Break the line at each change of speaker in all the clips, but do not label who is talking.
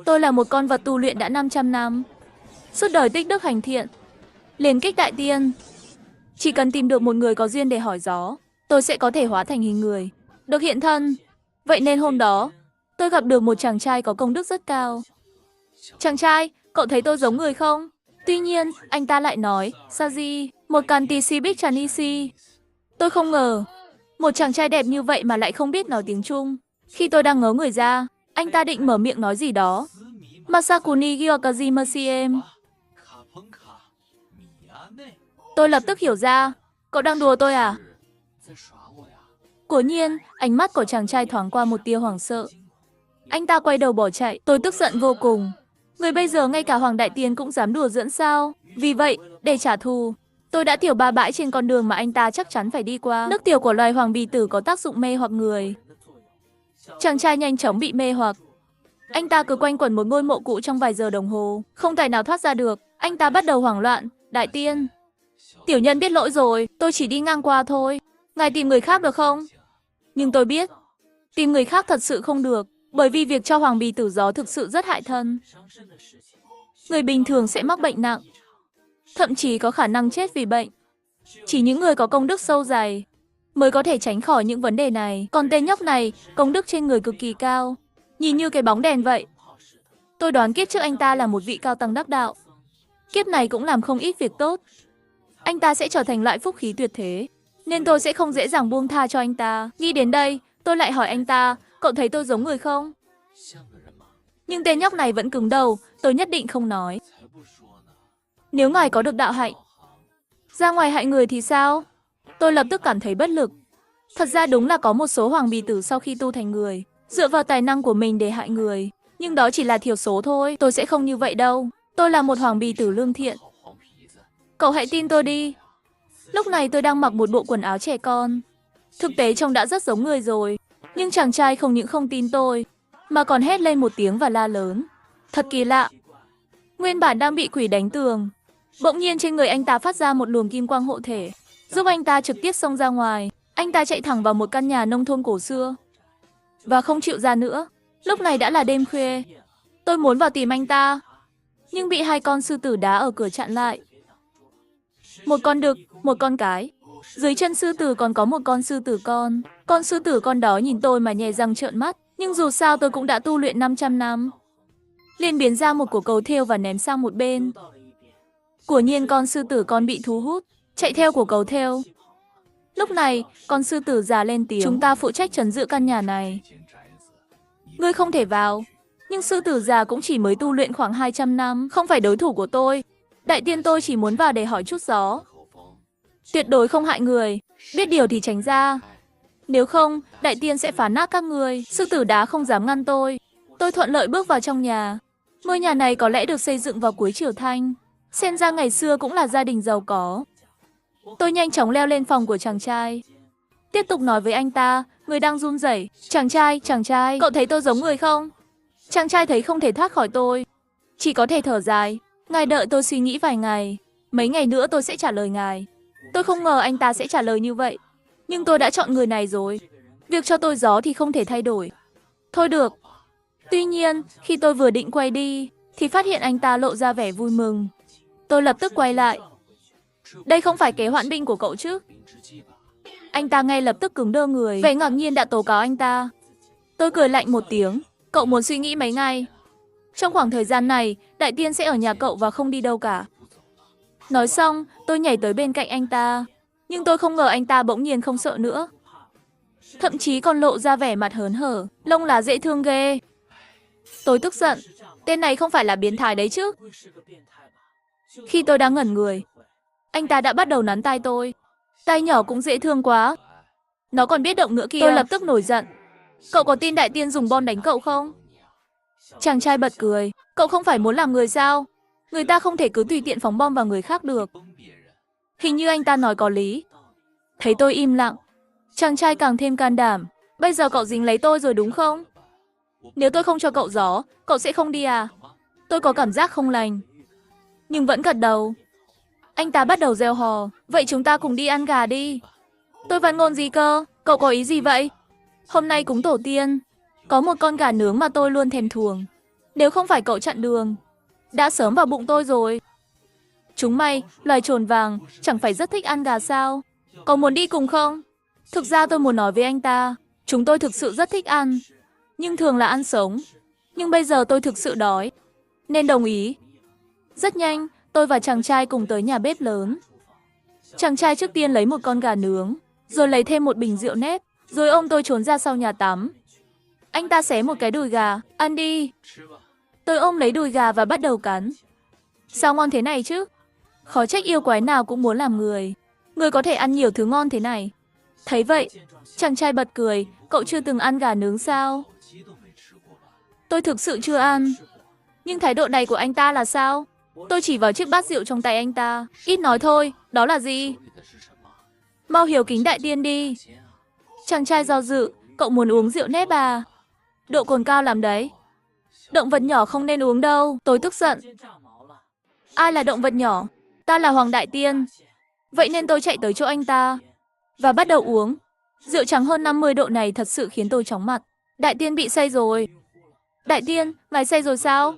Tôi là một con vật tu luyện đã 500 năm. Suốt đời tích đức hành thiện. Liền kích đại tiên. Chỉ cần tìm được một người có duyên để hỏi gió, tôi sẽ có thể hóa thành hình người, được hiện thân. Vậy nên hôm đó, tôi gặp được một chàng trai có công đức rất cao. Chàng trai, cậu thấy tôi giống người không? Tuy nhiên, anh ta lại nói, Saji, một Kanti si bích Chanisi. Tôi không ngờ, một chàng trai đẹp như vậy mà lại không biết nói tiếng Trung. Khi tôi đang ngớ người ra, anh ta định mở miệng nói gì đó. Masakuni Gyakajimasu em. Tôi lập tức hiểu ra, cậu đang đùa tôi à? Quả nhiên, ánh mắt của chàng trai thoáng qua một tia hoảng sợ. Anh ta quay đầu bỏ chạy, tôi tức giận vô cùng. Người bây giờ ngay cả Hoàng Đại Tiên cũng dám đùa giỡn sao? Vì vậy, để trả thù, tôi đã tiểu ba bãi trên con đường mà anh ta chắc chắn phải đi qua. Nước tiểu của loài hoàng bì tử có tác dụng mê hoặc người. Chàng trai nhanh chóng bị mê hoặc. Anh ta cứ quanh quẩn một ngôi mộ cũ trong vài giờ đồng hồ, không tài nào thoát ra được. Anh ta bắt đầu hoảng loạn. Đại tiên, tiểu nhân biết lỗi rồi, tôi chỉ đi ngang qua thôi. Ngài tìm người khác được không? Nhưng tôi biết, tìm người khác thật sự không được, bởi vì việc cho hoàng bì tử gió thực sự rất hại thân. Người bình thường sẽ mắc bệnh nặng, thậm chí có khả năng chết vì bệnh. Chỉ những người có công đức sâu dày mới có thể tránh khỏi những vấn đề này. Còn tên nhóc này, công đức trên người cực kỳ cao, nhìn như cái bóng đèn vậy. Tôi đoán kiếp trước anh ta là một vị cao tăng đắc đạo. Kiếp này cũng làm không ít việc tốt. Anh ta sẽ trở thành loại phúc khí tuyệt thế, nên tôi sẽ không dễ dàng buông tha cho anh ta. Nghĩ đến đây, tôi lại hỏi anh ta, cậu thấy tôi giống người không? Nhưng tên nhóc này vẫn cứng đầu, tôi nhất định không nói. Nếu ngài có được đạo hạnh, ra ngoài hại người thì sao? Tôi lập tức cảm thấy bất lực. Thật ra đúng là có một số hoàng bì tử sau khi tu thành người, dựa vào tài năng của mình để hại người. Nhưng đó chỉ là thiểu số thôi, tôi sẽ không như vậy đâu. Tôi là một hoàng bì tử lương thiện. Cậu hãy tin tôi đi. Lúc này tôi đang mặc một bộ quần áo trẻ con. Thực tế trông đã rất giống người rồi. Nhưng chàng trai không những không tin tôi, mà còn hét lên một tiếng và la lớn. Thật kỳ lạ. Nguyên bản đang bị quỷ đánh tường, bỗng nhiên trên người anh ta phát ra một luồng kim quang hộ thể, giúp anh ta trực tiếp xông ra ngoài. Anh ta chạy thẳng vào một căn nhà nông thôn cổ xưa và không chịu ra nữa. Lúc này đã là đêm khuya. Tôi muốn vào tìm anh ta, nhưng bị hai con sư tử đá ở cửa chặn lại. Một con đực, một con cái. Dưới chân sư tử còn có một con sư tử con. Con sư tử con đó nhìn tôi mà nhè răng trợn mắt. Nhưng dù sao tôi cũng đã tu luyện 500 năm. Liền biến ra một quả cầu thêu và ném sang một bên. Quả nhiên con sư tử con bị thu hút, chạy theo quả cầu thêu. Lúc này, con sư tử già lên tiếng. Chúng ta phụ trách trấn giữ căn nhà này. Ngươi không thể vào. Nhưng sư tử già cũng chỉ mới tu luyện khoảng 200 năm, không phải đối thủ của tôi. Đại tiên tôi chỉ muốn vào để hỏi chút gió. Tuyệt đối không hại người, biết điều thì tránh ra. Nếu không, đại tiên sẽ phá nát các người. Sư tử đá không dám ngăn tôi. Tôi thuận lợi bước vào trong nhà. Ngôi nhà này có lẽ được xây dựng vào cuối Triều Thanh. Xem ra ngày xưa cũng là gia đình giàu có. Tôi nhanh chóng leo lên phòng của chàng trai. Tiếp tục nói với anh ta, người đang run rẩy. Chàng trai, cậu thấy tôi giống người không? Chàng trai thấy không thể thoát khỏi tôi, chỉ có thể thở dài. Ngài đợi tôi suy nghĩ vài ngày. Mấy ngày nữa tôi sẽ trả lời ngài. Tôi không ngờ anh ta sẽ trả lời như vậy. Nhưng tôi đã chọn người này rồi. Việc cho tôi gió thì không thể thay đổi. Thôi được. Tuy nhiên, khi tôi vừa định quay đi, thì phát hiện anh ta lộ ra vẻ vui mừng. Tôi lập tức quay lại. Đây không phải kế hoãn binh của cậu chứ? Anh ta ngay lập tức cứng đơ người, vẻ ngạc nhiên đã tố cáo anh ta. Tôi cười lạnh một tiếng. Cậu muốn suy nghĩ mấy ngày? Trong khoảng thời gian này, đại tiên sẽ ở nhà cậu và không đi đâu cả. Nói xong, tôi nhảy tới bên cạnh anh ta. Nhưng tôi không ngờ anh ta bỗng nhiên không sợ nữa. Thậm chí còn lộ ra vẻ mặt hớn hở, lông lá dễ thương ghê. Tôi tức giận, tên này không phải là biến thái đấy chứ? Khi tôi đang ngẩn người, anh ta đã bắt đầu nắn tai tôi. Tai nhỏ cũng dễ thương quá. Nó còn biết động nữa kìa. Tôi lập tức nổi giận. Cậu có tin đại tiên dùng bom đánh cậu không? Chàng trai bật cười. Cậu không phải muốn làm người sao? Người ta không thể cứ tùy tiện phóng bom vào người khác được. Hình như anh ta nói có lý. Thấy tôi im lặng, chàng trai càng thêm can đảm. Bây giờ cậu dính lấy tôi rồi đúng không? Nếu tôi không cho cậu gió, cậu sẽ không đi à? Tôi có cảm giác không lành, nhưng vẫn gật đầu. Anh ta bắt đầu reo hò. Vậy chúng ta cùng đi ăn gà đi. Tôi văn ngôn gì cơ? Cậu có ý gì vậy? Hôm nay cúng tổ tiên, có một con gà nướng mà tôi luôn thèm thuồng. Nếu không phải cậu chặn đường, đã sớm vào bụng tôi rồi. Chúng mày, loài trồn vàng, chẳng phải rất thích ăn gà sao? Có muốn đi cùng không? Thực ra tôi muốn nói với anh ta, chúng tôi thực sự rất thích ăn, nhưng thường là ăn sống. Nhưng bây giờ tôi thực sự đói, nên đồng ý. Rất nhanh, tôi và chàng trai cùng tới nhà bếp lớn. Chàng trai trước tiên lấy một con gà nướng, rồi lấy thêm một bình rượu nếp, rồi ôm tôi trốn ra sau nhà tắm. Anh ta xé một cái đùi gà, ăn đi. Tôi ôm lấy đùi gà và bắt đầu cắn. Sao ngon thế này chứ? Khó trách yêu quái nào cũng muốn làm người. Người có thể ăn nhiều thứ ngon thế này. Thấy vậy, chàng trai bật cười, cậu chưa từng ăn gà nướng sao? Tôi thực sự chưa ăn. Nhưng thái độ này của anh ta là sao? Tôi chỉ vào chiếc bát rượu trong tay anh ta. Ít nói thôi, đó là gì? Mau hiếu kính đại tiên đi. Chàng trai do dự, cậu muốn uống rượu nếp à? Độ cồn cao lắm đấy. Động vật nhỏ không nên uống đâu. Tôi tức giận. Ai là động vật nhỏ? Ta là Hoàng Đại Tiên. Vậy nên tôi chạy tới chỗ anh ta và bắt đầu uống. Rượu trắng hơn 50 độ này thật sự khiến tôi chóng mặt. Đại Tiên bị say rồi. Đại Tiên, ngài say rồi sao?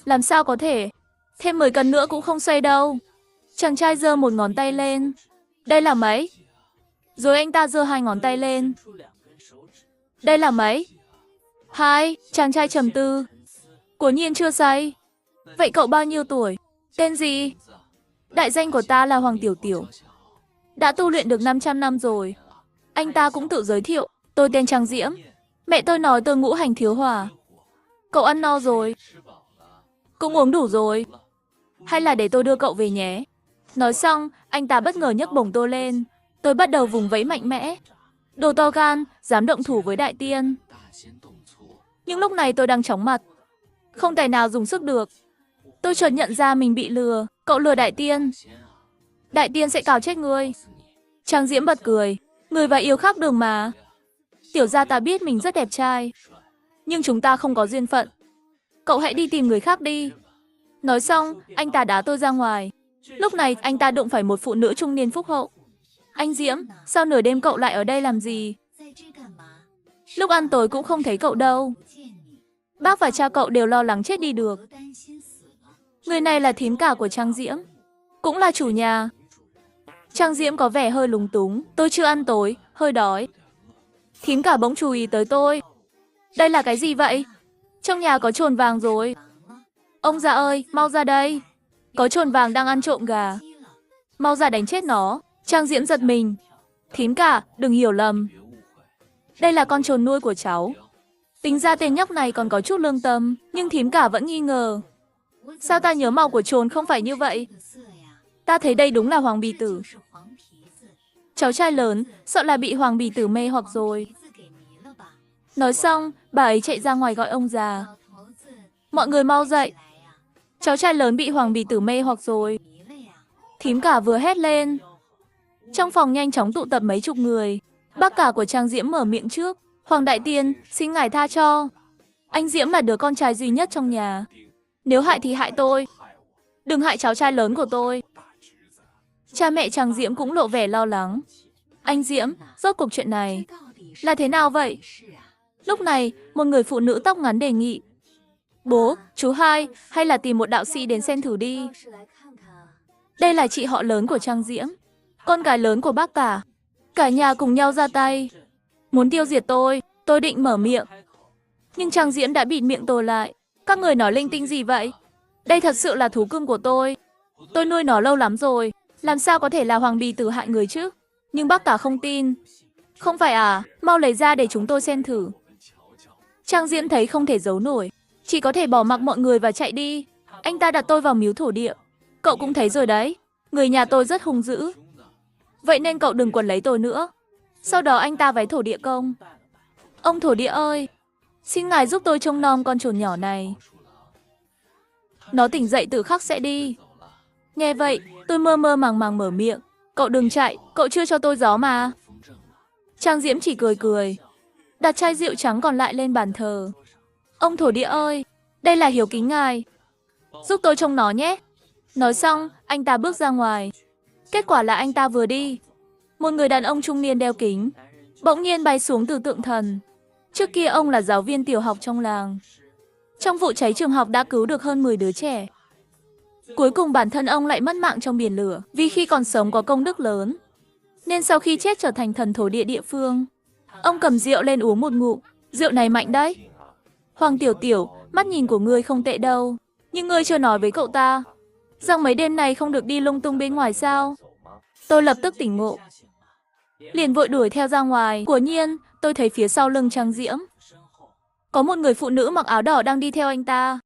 Làm sao có thể? Thêm 10 cân nữa cũng không say đâu. Chàng trai giơ một ngón tay lên. Đây là mấy? Rồi anh ta giơ hai ngón tay lên. Đây là mấy? Hai. Chàng trai trầm tư. Quả nhiên chưa say. Vậy cậu bao nhiêu tuổi? Tên gì? Đại danh của ta là Hoàng Tiểu Tiểu. Đã tu luyện được 500 năm rồi. Anh ta cũng tự giới thiệu. Tôi tên Trang Diễm. Mẹ tôi nói tôi ngũ hành thiếu hỏa. Cậu ăn no rồi. Cũng uống đủ rồi. Hay là để tôi đưa cậu về nhé. Nói xong, anh ta bất ngờ nhấc bổng tôi lên. Tôi bắt đầu vùng vẫy mạnh mẽ. Đồ to gan, dám động thủ với Đại Tiên. Nhưng lúc này tôi đang chóng mặt. Không tài nào dùng sức được. Tôi chợt nhận ra mình bị lừa. Cậu lừa Đại Tiên. Đại Tiên sẽ cào chết ngươi. Trang Diễm bật cười. Người và yêu khác đường mà. Tiểu gia ta biết mình rất đẹp trai, nhưng chúng ta không có duyên phận. Cậu hãy đi tìm người khác đi. Nói xong, anh ta đá tôi ra ngoài. Lúc này, anh ta đụng phải một phụ nữ trung niên phúc hậu. Anh Diễm, sao nửa đêm cậu lại ở đây làm gì? Lúc ăn tối cũng không thấy cậu đâu. Bác và cha cậu đều lo lắng chết đi được. Người này là thím cả của Trang Diễm, cũng là chủ nhà. Trang Diễm có vẻ hơi lúng túng. Tôi chưa ăn tối, hơi đói. Thím cả bỗng chú ý tới tôi. Đây là cái gì vậy? Trong nhà có trồn vàng rồi. Ông già ơi, mau ra đây. Có trồn vàng đang ăn trộm gà. Mau ra đánh chết nó. Trang Diễm giật mình. Thím cả, đừng hiểu lầm. Đây là con trồn nuôi của cháu. Tính ra tên nhóc này còn có chút lương tâm, nhưng thím cả vẫn nghi ngờ. Sao ta nhớ màu của trồn không phải như vậy? Ta thấy đây đúng là Hoàng Bì Tử. Cháu trai lớn, sợ là bị Hoàng Bì Tử mê hoặc rồi. Nói xong, bà ấy chạy ra ngoài gọi ông già. Mọi người mau dậy. Cháu trai lớn bị Hoàng Bì Tử mê hoặc rồi. Thím cả vừa hét lên. Trong phòng nhanh chóng tụ tập mấy chục người. Bác cả của Trang Diễm mở miệng trước. Hoàng Đại Tiên, xin ngài tha cho. Anh Diễm là đứa con trai duy nhất trong nhà. Nếu hại thì hại tôi. Đừng hại cháu trai lớn của tôi. Cha mẹ Trang Diễm cũng lộ vẻ lo lắng. Anh Diễm, rốt cuộc chuyện này là thế nào vậy? Lúc này, một người phụ nữ tóc ngắn đề nghị. Bố, chú hai, hay là tìm một đạo sĩ đến xem thử đi. Đây là chị họ lớn của Trang Diễm, con gái lớn của bác cả. Cả nhà cùng nhau ra tay, muốn tiêu diệt tôi định mở miệng. Nhưng Trang Diễm đã bịt miệng tôi lại. Các người nói linh tinh gì vậy? Đây thật sự là thú cưng của tôi. Tôi nuôi nó lâu lắm rồi. Làm sao có thể là Hoàng Bì Tử hại người chứ? Nhưng bác cả không tin. Không phải à? Mau lấy ra để chúng tôi xem thử. Trang Diễm thấy không thể giấu nổi, chỉ có thể bỏ mặc mọi người và chạy đi. Anh ta đặt tôi vào miếu thổ địa. Cậu cũng thấy rồi đấy, người nhà tôi rất hung dữ. Vậy nên cậu đừng quấn lấy tôi nữa. Sau đó anh ta váy thổ địa công. Ông thổ địa ơi, xin ngài giúp tôi trông nom con trồn nhỏ này. Nó tỉnh dậy tự khắc sẽ đi. Nghe vậy, tôi mơ mơ màng màng mở miệng. Cậu đừng chạy, cậu chưa cho tôi gió mà. Trang Diễm chỉ cười cười, đặt chai rượu trắng còn lại lên bàn thờ. Ông thổ địa ơi, đây là hiếu kính ngài. Giúp tôi trông nó nhé. Nói xong, anh ta bước ra ngoài. Kết quả là anh ta vừa đi, một người đàn ông trung niên đeo kính bỗng nhiên bay xuống từ tượng thần. Trước kia ông là giáo viên tiểu học trong làng. Trong vụ cháy trường học đã cứu được hơn 10 đứa trẻ. Cuối cùng bản thân ông lại mất mạng trong biển lửa, vì khi còn sống có công đức lớn, nên sau khi chết trở thành thần thổ địa địa phương. Ông cầm rượu lên uống một ngụm, rượu này mạnh đấy. Hoàng Tiểu Tiểu, mắt nhìn của ngươi không tệ đâu, nhưng ngươi chưa nói với cậu ta rằng mấy đêm này không được đi lung tung bên ngoài sao? Tôi lập tức tỉnh ngộ, liền vội đuổi theo ra ngoài. Quả nhiên, tôi thấy phía sau lưng Trang Diễm có một người phụ nữ mặc áo đỏ đang đi theo anh ta.